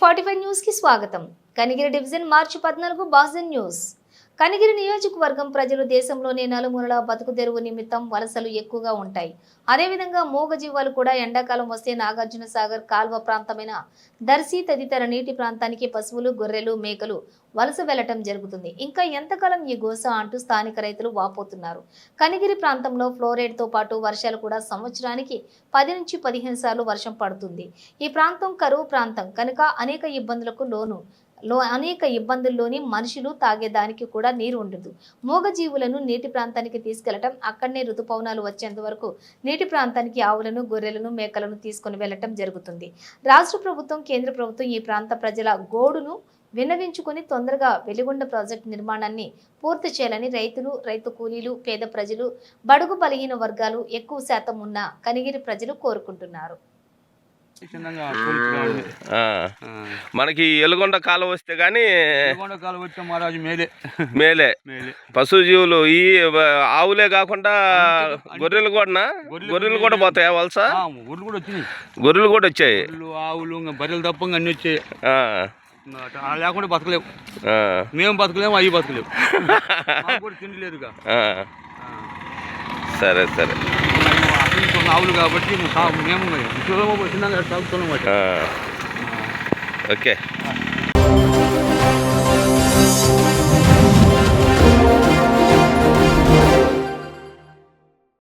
H45 news కి స్వాగతం. Kanigiri division మార్చి 14 బాజన్ news. Kanigiri నియోజకవర్గం ప్రజలు దేశంలోని నలుమూలల బతుకుదెరువు నిమిత్తం వలసలు ఎక్కువగా ఉంటాయి. అదేవిధంగా మూగజీవాలు కూడా ఎండాకాలం వస్తే నాగార్జున సాగర్ కాల్వ ప్రాంతమైన దర్శి తదితర నీటి ప్రాంతానికి పశువులు, గొర్రెలు, మేకలు వలస వెళ్లటం జరుగుతుంది. ఇంకా ఎంతకాలం ఈ గోస అంటూ స్థానిక రైతులు వాపోతున్నారు. కనిగిరి ప్రాంతంలో ఫ్లోరైడ్ తో పాటు వర్షాలు కూడా సంవత్సరానికి 10 నుంచి 15 సార్లు వర్షం పడుతుంది. ఈ ప్రాంతం కరువు ప్రాంతం కనుక అనేక ఇబ్బందుల్లోని మనుషులు తాగేదానికి కూడా నీరు ఉండదు. మూగజీవులను నీటి ప్రాంతానికి తీసుకెళ్లటం, అక్కడనే ఋతుపవనాలు వచ్చేంత వరకు నీటి ప్రాంతానికి ఆవులను, గొర్రెలను, మేకలను తీసుకుని వెళ్లటం జరుగుతుంది. రాష్ట్ర ప్రభుత్వం, కేంద్ర ప్రభుత్వం ఈ ప్రాంత ప్రజల గోడును విన్నవించుకుని తొందరగా వెలిగొండ ప్రాజెక్టు నిర్మాణాన్ని పూర్తి చేయాలని రైతులు, రైతు కూలీలు, పేద ప్రజలు, బడుగు బలహీన వర్గాలు ఎక్కువ శాతం ఉన్న కనిగిరి ప్రజలు కోరుకుంటున్నారు. మనకి ఎలుగొండ కాలం వస్తే గానీ మహారాజు మేలే పశుజీవులు ఈ ఆవులే కాకుండా గొర్రెలు కూడా పోతాయా వలస? గొర్రెలు కూడా వచ్చాయి, ఆవులు, బర్రెలు తప్ప అన్ని వచ్చాయి. లేకుండా బతకలేవు, మేము బతకలేము, అవి బతకలేవు, కూడా తిండి లేదుగా. సరే సరే, ఆవులు కాబట్టి మేము చిన్నగా సాగుతున్నాం. ఓకే.